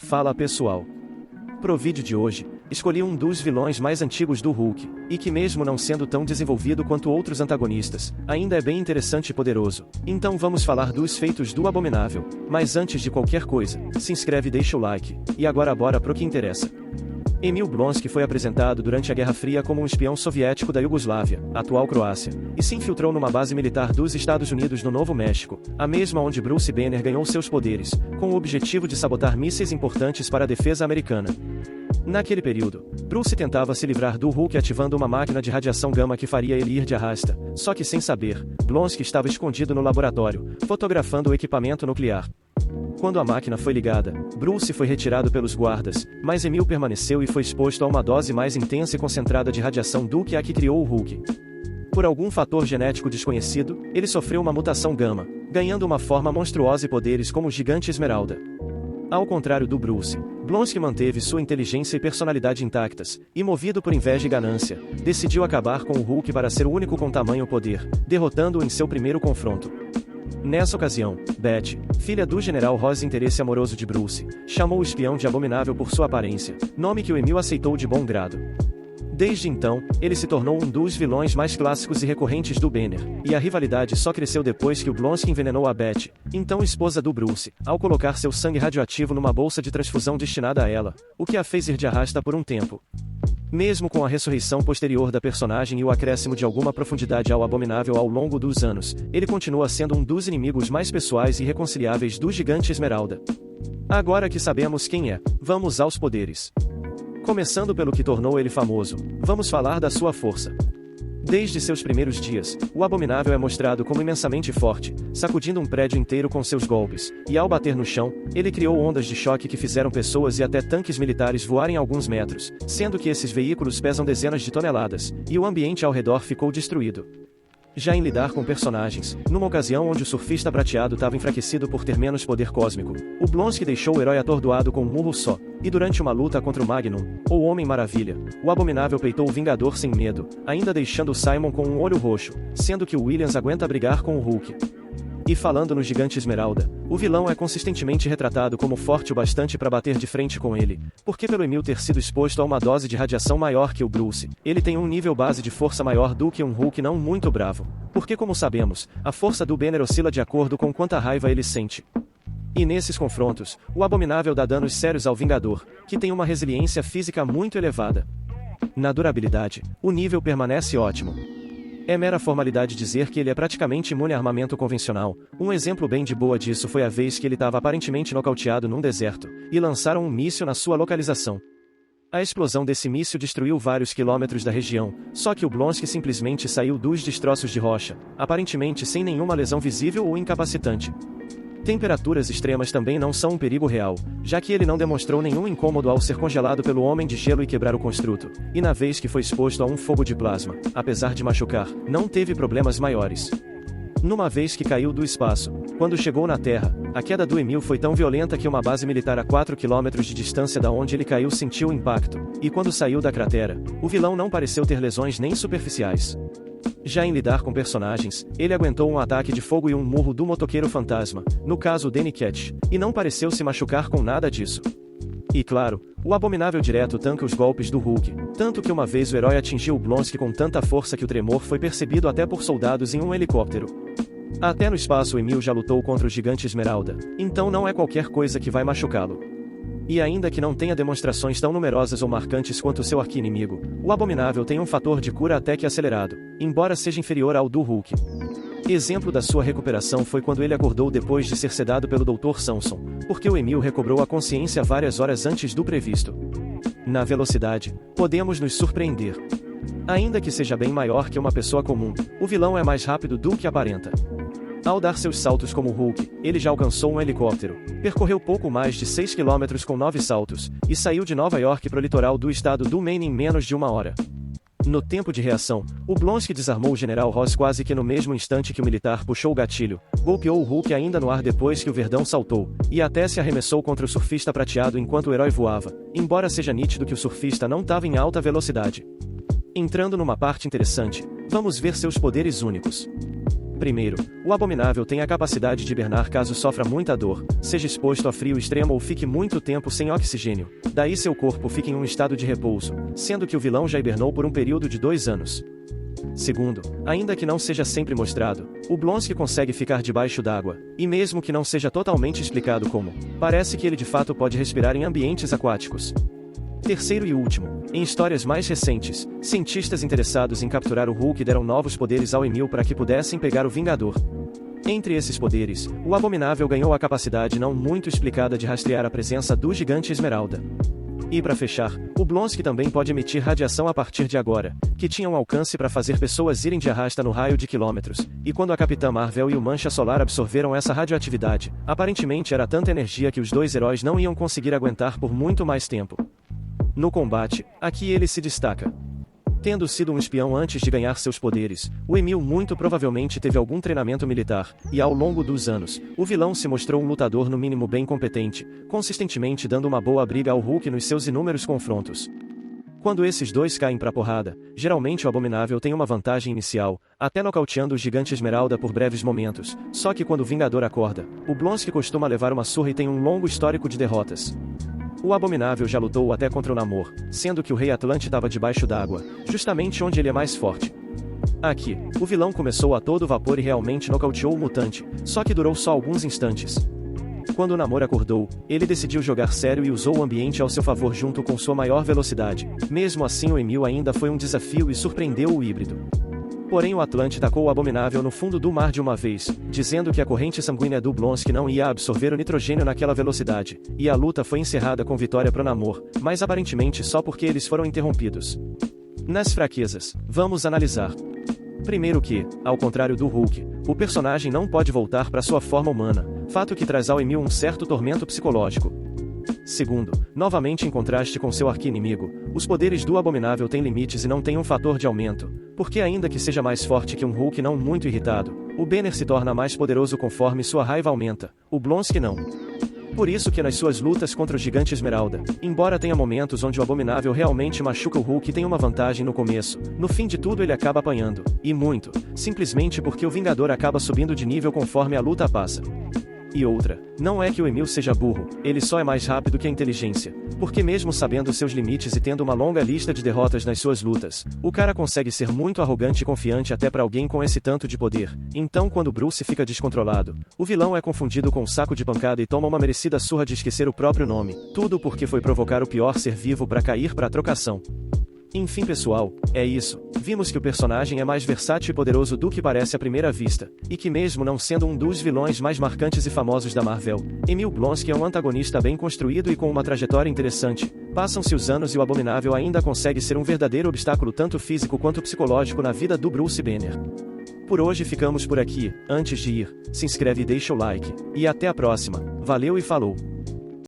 Fala pessoal. Pro vídeo de hoje, escolhi um dos vilões mais antigos do Hulk, e que mesmo não sendo tão desenvolvido quanto outros antagonistas, ainda é bem interessante e poderoso. Então vamos falar dos feitos do Abominável, mas antes de qualquer coisa, se inscreve e deixa o like, e agora bora pro que interessa. Emil Blonsky foi apresentado durante a Guerra Fria como um espião soviético da Iugoslávia, atual Croácia, e se infiltrou numa base militar dos Estados Unidos no Novo México, a mesma onde Bruce Banner ganhou seus poderes, com o objetivo de sabotar mísseis importantes para a defesa americana. Naquele período, Bruce tentava se livrar do Hulk ativando uma máquina de radiação gama que faria ele ir de arrasta, só que sem saber, Blonsky estava escondido no laboratório, fotografando o equipamento nuclear. Quando a máquina foi ligada, Bruce foi retirado pelos guardas, mas Emil permaneceu e foi exposto a uma dose mais intensa e concentrada de radiação do que a que criou o Hulk. Por algum fator genético desconhecido, ele sofreu uma mutação gama, ganhando uma forma monstruosa e poderes como o Gigante Esmeralda. Ao contrário do Bruce, Blonsky manteve sua inteligência e personalidade intactas, e movido por inveja e ganância, decidiu acabar com o Hulk para ser o único com tamanho poder, derrotando-o em seu primeiro confronto. Nessa ocasião, Betty, filha do general Ross, interesse amoroso de Bruce, chamou o espião de Abominável por sua aparência, nome que o Emil aceitou de bom grado. Desde então, ele se tornou um dos vilões mais clássicos e recorrentes do Banner, e a rivalidade só cresceu depois que o Blonsky envenenou a Betty, então esposa do Bruce, ao colocar seu sangue radioativo numa bolsa de transfusão destinada a ela, o que a fez ir de arrasta por um tempo. Mesmo com a ressurreição posterior da personagem e o acréscimo de alguma profundidade ao Abominável ao longo dos anos, ele continua sendo um dos inimigos mais pessoais e reconciliáveis do Gigante Esmeralda. Agora que sabemos quem é, vamos aos poderes. Começando pelo que tornou ele famoso, vamos falar da sua força. Desde seus primeiros dias, o Abominável é mostrado como imensamente forte, sacudindo um prédio inteiro com seus golpes, e ao bater no chão, ele criou ondas de choque que fizeram pessoas e até tanques militares voarem alguns metros, sendo que esses veículos pesam dezenas de toneladas, e o ambiente ao redor ficou destruído. Já em lidar com personagens, numa ocasião onde o surfista prateado estava enfraquecido por ter menos poder cósmico, o Blonsky deixou o herói atordoado com um murro só, e durante uma luta contra o Magnum, ou Homem Maravilha, o Abominável peitou o Vingador sem medo, ainda deixando Simon com um olho roxo, sendo que o Williams aguenta brigar com o Hulk. E falando no Gigante Esmeralda, o vilão é consistentemente retratado como forte o bastante para bater de frente com ele, porque pelo Emil ter sido exposto a uma dose de radiação maior que o Bruce, ele tem um nível base de força maior do que um Hulk não muito bravo, porque como sabemos, a força do Banner oscila de acordo com quanta raiva ele sente. E nesses confrontos, o Abominável dá danos sérios ao Vingador, que tem uma resiliência física muito elevada. Na durabilidade, o nível permanece ótimo. É mera formalidade dizer que ele é praticamente imune a armamento convencional. Um exemplo bem de boa disso foi a vez que ele estava aparentemente nocauteado num deserto, e lançaram um míssil na sua localização. A explosão desse míssil destruiu vários quilômetros da região, só que o Blonsky simplesmente saiu dos destroços de rocha, aparentemente sem nenhuma lesão visível ou incapacitante. Temperaturas extremas também não são um perigo real, já que ele não demonstrou nenhum incômodo ao ser congelado pelo Homem de Gelo e quebrar o construto, e na vez que foi exposto a um fogo de plasma, apesar de machucar, não teve problemas maiores. Numa vez que caiu do espaço, quando chegou na Terra, a queda do Emil foi tão violenta que uma base militar a 4 km de distância da onde ele caiu sentiu o impacto, e quando saiu da cratera, o vilão não pareceu ter lesões nem superficiais. Já em lidar com personagens, ele aguentou um ataque de fogo e um murro do motoqueiro fantasma, no caso Danny Ketch, e não pareceu se machucar com nada disso. E claro, o Abominável direto tanca os golpes do Hulk, tanto que uma vez o herói atingiu o Blonsky com tanta força que o tremor foi percebido até por soldados em um helicóptero. Até no espaço Emil já lutou contra o Gigante Esmeralda, então não é qualquer coisa que vai machucá-lo. E ainda que não tenha demonstrações tão numerosas ou marcantes quanto seu arqui-inimigo, o Abominável tem um fator de cura até que acelerado, embora seja inferior ao do Hulk. Exemplo da sua recuperação foi quando ele acordou depois de ser sedado pelo Dr. Samson, porque o Emil recobrou a consciência várias horas antes do previsto. Na velocidade, podemos nos surpreender. Ainda que seja bem maior que uma pessoa comum, o vilão é mais rápido do que aparenta. Ao dar seus saltos como Hulk, ele já alcançou um helicóptero, percorreu pouco mais de 6 km com 9 saltos, e saiu de Nova York para o litoral do estado do Maine em menos de uma hora. No tempo de reação, o Blonsky desarmou o general Ross quase que no mesmo instante que o militar puxou o gatilho, golpeou o Hulk ainda no ar depois que o Verdão saltou, e até se arremessou contra o surfista prateado enquanto o herói voava, embora seja nítido que o surfista não estava em alta velocidade. Entrando numa parte interessante, vamos ver seus poderes únicos. Primeiro, o Abominável tem a capacidade de hibernar caso sofra muita dor, seja exposto a frio extremo ou fique muito tempo sem oxigênio. Daí seu corpo fica em um estado de repouso, sendo que o vilão já hibernou por um período de 2 anos. Segundo, ainda que não seja sempre mostrado, o Blonsky consegue ficar debaixo d'água, e mesmo que não seja totalmente explicado como, parece que ele de fato pode respirar em ambientes aquáticos. Terceiro e último, em histórias mais recentes, cientistas interessados em capturar o Hulk deram novos poderes ao Emil para que pudessem pegar o Vingador. Entre esses poderes, o Abominável ganhou a capacidade não muito explicada de rastrear a presença do Gigante Esmeralda. E para fechar, o Blonsky também pode emitir radiação a partir de agora, que tinha um alcance para fazer pessoas irem de arrasta no raio de quilômetros, e quando a Capitã Marvel e o Mancha Solar absorveram essa radioatividade, aparentemente era tanta energia que os dois heróis não iam conseguir aguentar por muito mais tempo. No combate, aqui ele se destaca. Tendo sido um espião antes de ganhar seus poderes, o Emil muito provavelmente teve algum treinamento militar, e ao longo dos anos, o vilão se mostrou um lutador no mínimo bem competente, consistentemente dando uma boa briga ao Hulk nos seus inúmeros confrontos. Quando esses dois caem pra porrada, geralmente o Abominável tem uma vantagem inicial, até nocauteando o Gigante Esmeralda por breves momentos, só que quando o Vingador acorda, o Blonsky costuma levar uma surra e tem um longo histórico de derrotas. O Abominável já lutou até contra o Namor, sendo que o Rei Atlante estava debaixo d'água, justamente onde ele é mais forte. Aqui, o vilão começou a todo vapor e realmente nocauteou o mutante, só que durou só alguns instantes. Quando o Namor acordou, ele decidiu jogar sério e usou o ambiente ao seu favor junto com sua maior velocidade. Mesmo assim o Emil ainda foi um desafio e surpreendeu o híbrido. Porém o Atlante tacou o Abominável no fundo do mar de uma vez, dizendo que a corrente sanguínea do Blonsky não ia absorver o nitrogênio naquela velocidade, e a luta foi encerrada com vitória pro Namor, mas aparentemente só porque eles foram interrompidos. Nas fraquezas, vamos analisar. Primeiro que, ao contrário do Hulk, o personagem não pode voltar para sua forma humana, fato que traz ao Emil um certo tormento psicológico. Segundo, novamente em contraste com seu arqui-inimigo, os poderes do Abominável têm limites e não têm um fator de aumento, porque ainda que seja mais forte que um Hulk não muito irritado, o Banner se torna mais poderoso conforme sua raiva aumenta, o Blonsky não. Por isso que nas suas lutas contra o Gigante Esmeralda, embora tenha momentos onde o Abominável realmente machuca o Hulk e tem uma vantagem no começo, no fim de tudo ele acaba apanhando, e muito, simplesmente porque o Vingador acaba subindo de nível conforme a luta passa. E outra, não é que o Emil seja burro, ele só é mais rápido que a inteligência, porque mesmo sabendo seus limites e tendo uma longa lista de derrotas nas suas lutas, o cara consegue ser muito arrogante e confiante até pra alguém com esse tanto de poder. Então quando Bruce fica descontrolado, o vilão é confundido com um saco de pancada e toma uma merecida surra de esquecer o próprio nome, tudo porque foi provocar o pior ser vivo pra cair pra trocação. Enfim pessoal, é isso, vimos que o personagem é mais versátil e poderoso do que parece à primeira vista, e que mesmo não sendo um dos vilões mais marcantes e famosos da Marvel, Emil Blonsky é um antagonista bem construído e com uma trajetória interessante. Passam-se os anos e o Abominável ainda consegue ser um verdadeiro obstáculo tanto físico quanto psicológico na vida do Bruce Banner. Por hoje ficamos por aqui, antes de ir, se inscreve e deixa o like, e até a próxima, valeu e falou!